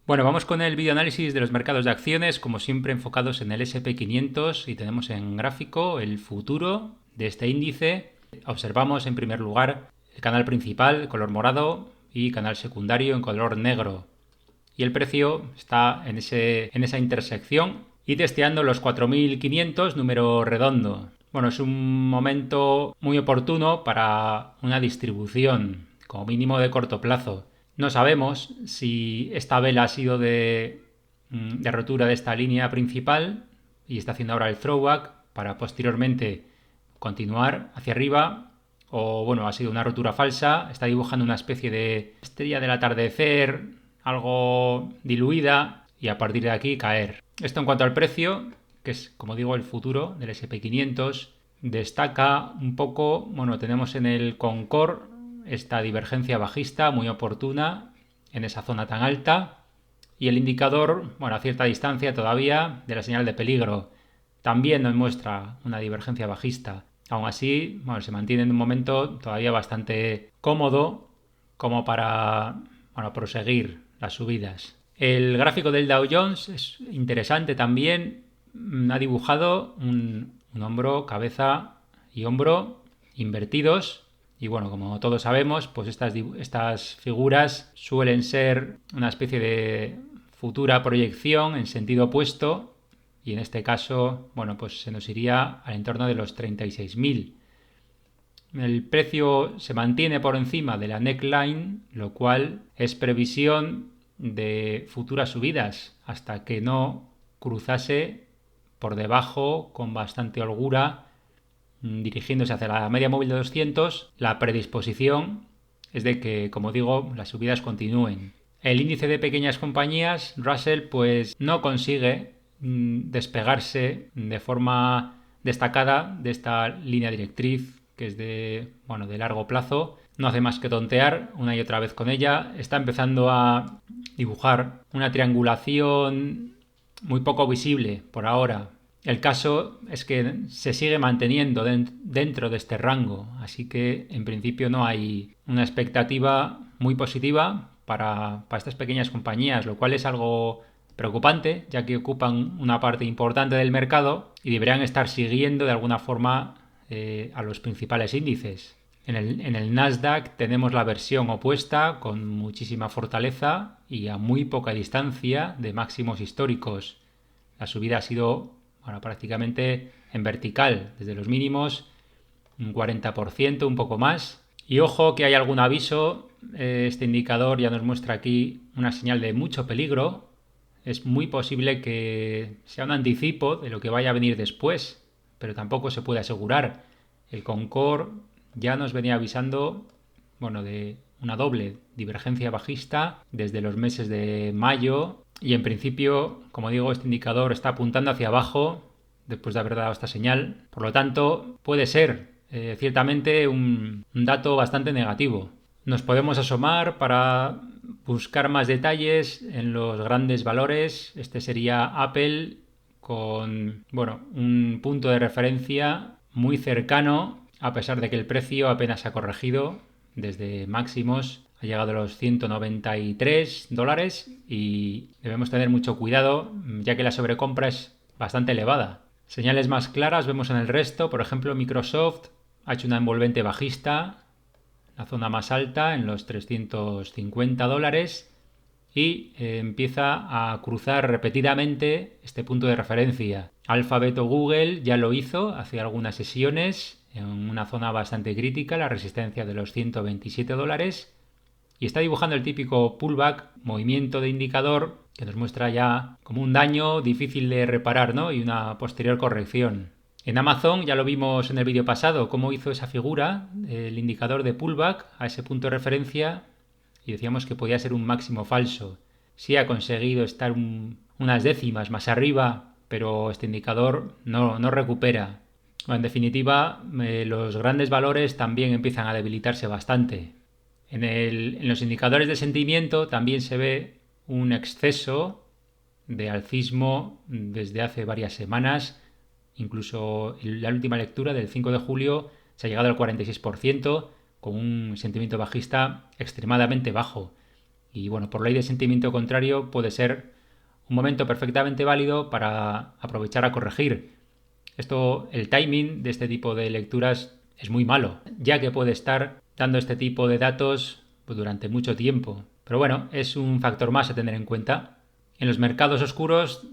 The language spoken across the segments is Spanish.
Bueno, vamos con el videoanálisis de los mercados de acciones, como siempre enfocados en el SP 500 y tenemos en gráfico el futuro de este índice. Observamos en primer lugar el canal principal de color morado y canal secundario en color negro. Y el precio está en esa intersección y testeando los 4.500, número redondo. Bueno, es un momento muy oportuno para una distribución, como mínimo de corto plazo. No sabemos si esta vela ha sido de rotura de esta línea principal y está haciendo ahora el throwback para posteriormente continuar hacia arriba, o bueno, ha sido una rotura falsa, está dibujando una especie de estrella del atardecer, algo diluida, y a partir de aquí caer. Esto en cuanto al precio, que es, como digo, el futuro del SP 500, destaca un poco, bueno, tenemos en el Concord esta divergencia bajista muy oportuna en esa zona tan alta, y el indicador, bueno, a cierta distancia todavía de la señal de peligro, también nos muestra una divergencia bajista. Aún así, bueno, se mantiene en un momento todavía bastante cómodo como para, bueno, proseguir las subidas. El gráfico del Dow Jones es interesante también. Ha dibujado un hombro, cabeza y hombro invertidos. Y bueno, como todos sabemos, pues estas figuras suelen ser una especie de futura proyección en sentido opuesto, y en este caso, bueno, pues se nos iría al entorno de los 36.000. El precio se mantiene por encima de la neckline, lo cual es previsión de futuras subidas hasta que no cruzase por debajo con bastante holgura, dirigiéndose hacia la media móvil de 200. La predisposición es de que, como digo, las subidas continúen. El índice de pequeñas compañías, Russell, pues no consigue despegarse de forma destacada de esta línea directriz que es de largo plazo. No hace más que tontear una y otra vez con ella. Está empezando a dibujar una triangulación muy poco visible por ahora. El caso es que se sigue manteniendo dentro de este rango, así que en principio no hay una expectativa muy positiva para estas pequeñas compañías, lo cual es algo preocupante, ya que ocupan una parte importante del mercado y deberían estar siguiendo de alguna forma a los principales índices. En el Nasdaq tenemos la versión opuesta, con muchísima fortaleza y a muy poca distancia de máximos históricos. La subida ha sido, bueno, prácticamente en vertical, desde los mínimos un 40%, un poco más. Y ojo que hay algún aviso, este indicador ya nos muestra aquí una señal de mucho peligro. Es muy posible que sea un anticipo de lo que vaya a venir después, pero tampoco se puede asegurar. El Concord ya nos venía avisando, bueno, de una doble divergencia bajista desde los meses de mayo, y en principio, como digo, este indicador está apuntando hacia abajo después de haber dado esta señal. Por lo tanto, puede ser ciertamente un dato bastante negativo. Nos podemos asomar para buscar más detalles en los grandes valores. Este sería Apple con, bueno, un punto de referencia muy cercano, a pesar de que el precio apenas ha corregido desde máximos. Ha llegado a los $193 y debemos tener mucho cuidado, ya que la sobrecompra es bastante elevada. Señales más claras vemos en el resto. Por ejemplo, Microsoft ha hecho una envolvente bajista, la zona más alta en los $350, y empieza a cruzar repetidamente este punto de referencia. Alphabet o Google ya lo hizo hace algunas sesiones en una zona bastante crítica, la resistencia de los $127, y está dibujando el típico pullback, movimiento de indicador que nos muestra ya como un daño difícil de reparar, ¿no? Y una posterior corrección. En Amazon ya lo vimos en el vídeo pasado, cómo hizo esa figura, el indicador de pullback a ese punto de referencia, y decíamos que podía ser un máximo falso. Sí ha conseguido estar unas décimas más arriba, pero este indicador no recupera. Bueno, en definitiva, los grandes valores también empiezan a debilitarse bastante. En los indicadores de sentimiento también se ve un exceso de alcismo desde hace varias semanas. Incluso en la última lectura del 5 de julio se ha llegado al 46%, con un sentimiento bajista extremadamente bajo. Y bueno, por ley de sentimiento contrario puede ser un momento perfectamente válido para aprovechar a corregir. El timing de este tipo de lecturas es muy malo, ya que puede estar dando este tipo de datos pues, durante mucho tiempo. Pero bueno, es un factor más a tener en cuenta. En los mercados oscuros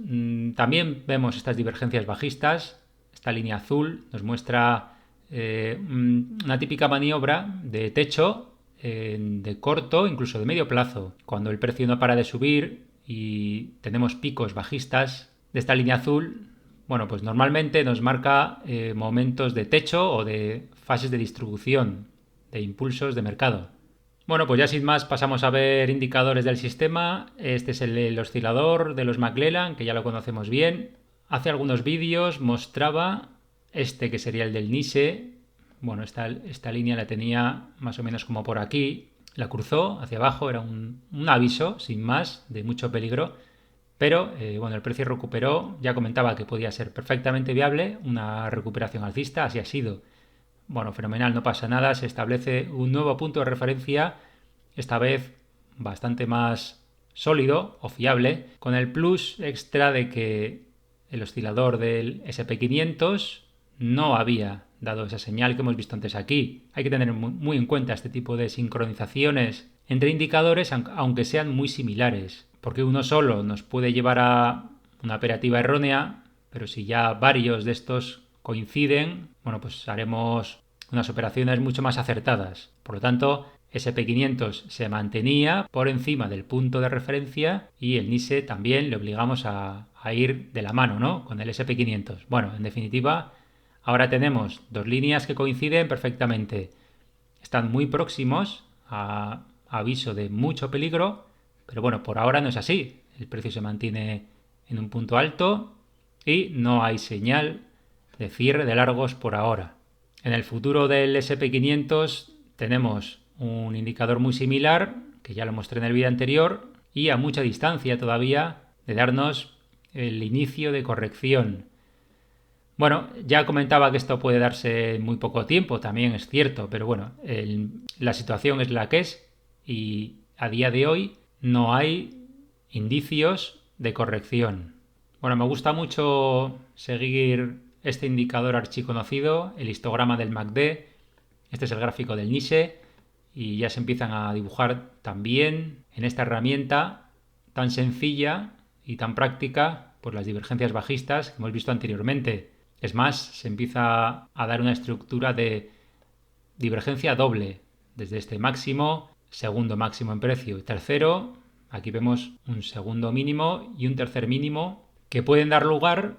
también vemos estas divergencias bajistas. Esta línea azul nos muestra una típica maniobra de techo de corto, incluso de medio plazo. Cuando el precio no para de subir y tenemos picos bajistas de esta línea azul, bueno, pues normalmente nos marca momentos de techo o de fases de distribución, de impulsos de mercado. Bueno, pues ya sin más pasamos a ver indicadores del sistema. Este es el oscilador de los McClellan, que ya lo conocemos bien. Hace algunos vídeos mostraba este que sería el del Niche. Bueno, esta línea la tenía más o menos como por aquí. La cruzó hacia abajo, era un aviso, sin más, de mucho peligro. Pero bueno, el precio recuperó. Ya comentaba que podía ser perfectamente viable una recuperación alcista, así ha sido. Bueno, fenomenal, no pasa nada, se establece un nuevo punto de referencia, esta vez bastante más sólido o fiable, con el plus extra de que el oscilador del SP500 no había dado esa señal que hemos visto antes aquí. Hay que tener muy en cuenta este tipo de sincronizaciones entre indicadores, aunque sean muy similares, porque uno solo nos puede llevar a una operativa errónea, pero si ya varios de estos coinciden, bueno, pues haremos unas operaciones mucho más acertadas. Por lo tanto, SP500 se mantenía por encima del punto de referencia y el NISE también le obligamos a ir de la mano, ¿no? Con el SP500. Bueno, en definitiva, ahora tenemos dos líneas que coinciden perfectamente. Están muy próximos a aviso de mucho peligro, pero bueno, por ahora no es así. El precio se mantiene en un punto alto y no hay señal de cierre de largos por ahora. En el futuro del SP500 tenemos un indicador muy similar, que ya lo mostré en el vídeo anterior, y a mucha distancia todavía de darnos el inicio de corrección. Bueno, ya comentaba que esto puede darse en muy poco tiempo, también es cierto, pero bueno, la situación es la que es y a día de hoy no hay indicios de corrección. Bueno, me gusta mucho seguir este indicador archiconocido, el histograma del MACD. Este es el gráfico del Niche y ya se empiezan a dibujar también en esta herramienta tan sencilla y tan práctica por las divergencias bajistas que hemos visto anteriormente. Es más, se empieza a dar una estructura de divergencia doble desde este máximo, segundo máximo en precio y tercero. Aquí vemos un segundo mínimo y un tercer mínimo que pueden dar lugar,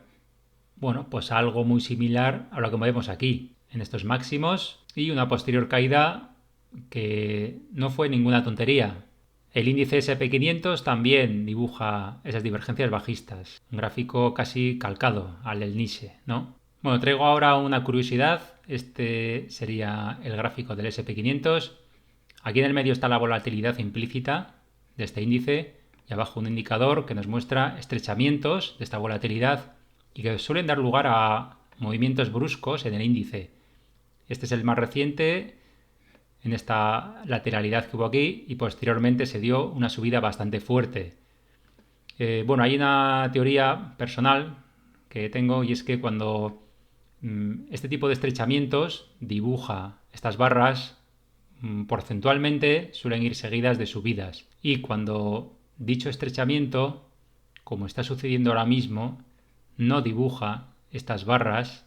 bueno, pues a algo muy similar a lo que vemos aquí, en estos máximos, y una posterior caída que no fue ninguna tontería. El índice SP500 también dibuja esas divergencias bajistas, un gráfico casi calcado al del Niche, ¿no? Bueno, traigo ahora una curiosidad. Este sería el gráfico del SP500. Aquí en el medio está la volatilidad implícita de este índice y abajo un indicador que nos muestra estrechamientos de esta volatilidad y que suelen dar lugar a movimientos bruscos en el índice. Este es el más reciente en esta lateralidad que hubo aquí y posteriormente se dio una subida bastante fuerte. Bueno, hay una teoría personal que tengo y es que cuando este tipo de estrechamientos dibuja estas barras, porcentualmente suelen ir seguidas de subidas. Y cuando dicho estrechamiento, como está sucediendo ahora mismo, no dibuja estas barras,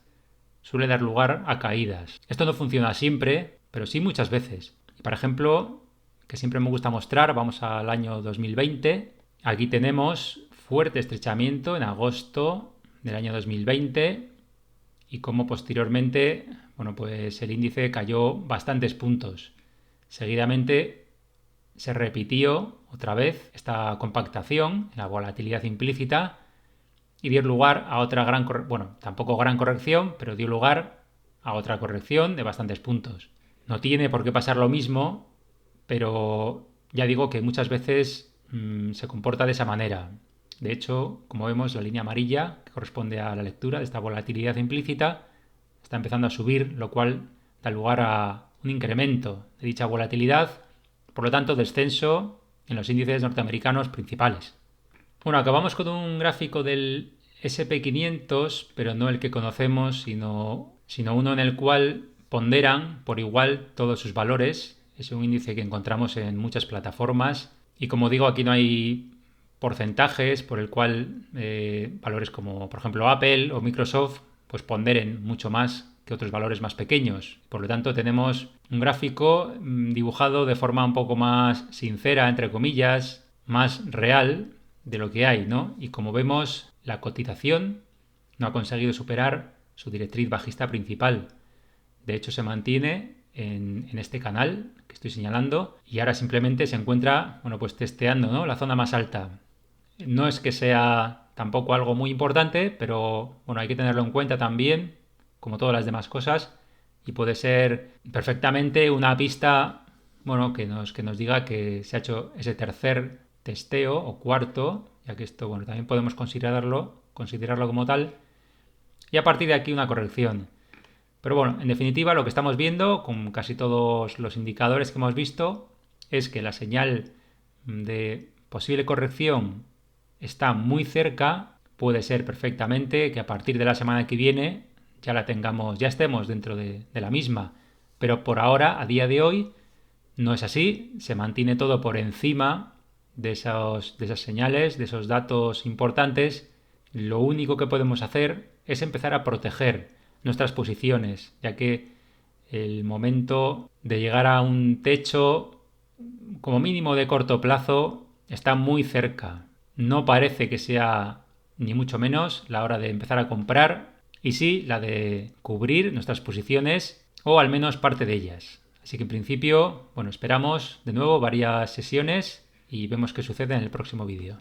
suele dar lugar a caídas. Esto no funciona siempre, pero sí muchas veces. Por ejemplo, que siempre me gusta mostrar, vamos al año 2020. Aquí tenemos fuerte estrechamiento en agosto del año 2020 y como posteriormente, bueno, pues el índice cayó bastantes puntos. Seguidamente se repitió otra vez esta compactación, la volatilidad implícita, y dio lugar a otra tampoco gran corrección, pero dio lugar a otra corrección de bastantes puntos. No tiene por qué pasar lo mismo, pero ya digo que muchas veces se comporta de esa manera. De hecho, como vemos, la línea amarilla, que corresponde a la lectura de esta volatilidad implícita, está empezando a subir, lo cual da lugar a un incremento de dicha volatilidad, por lo tanto, descenso en los índices norteamericanos principales. Bueno, acabamos con un gráfico del SP500, pero no el que conocemos, sino uno en el cual ponderan por igual todos sus valores. Es un índice que encontramos en muchas plataformas y, como digo, aquí no hay porcentajes por el cual valores como por ejemplo Apple o Microsoft pues ponderen mucho más que otros valores más pequeños. Por lo tanto, tenemos un gráfico dibujado de forma un poco más sincera, entre comillas, más real de lo que hay, ¿no? Y como vemos, la cotización no ha conseguido superar su directriz bajista principal. De hecho, se mantiene en este canal que estoy señalando y ahora simplemente se encuentra, bueno, pues testeando, ¿no?, la zona más alta. No es que sea tampoco algo muy importante, pero bueno, hay que tenerlo en cuenta también, como todas las demás cosas, y puede ser perfectamente una pista, bueno, que nos diga que se ha hecho ese tercer testeo o cuarto, ya que esto, bueno, también podemos considerarlo como tal, y a partir de aquí una corrección. Pero bueno, en definitiva, lo que estamos viendo con casi todos los indicadores que hemos visto es que la señal de posible corrección está muy cerca. Puede ser perfectamente que a partir de la semana que viene ya estemos dentro de la misma. Pero por ahora, a día de hoy, no es así. Se mantiene todo por encima de esas señales, de esos datos importantes. Lo único que podemos hacer es empezar a proteger nuestras posiciones, ya que el momento de llegar a un techo, como mínimo de corto plazo, está muy cerca. No parece que sea ni mucho menos la hora de empezar a comprar, y sí la de cubrir nuestras posiciones o al menos parte de ellas. Así que en principio, bueno, esperamos de nuevo varias sesiones y vemos qué sucede en el próximo vídeo.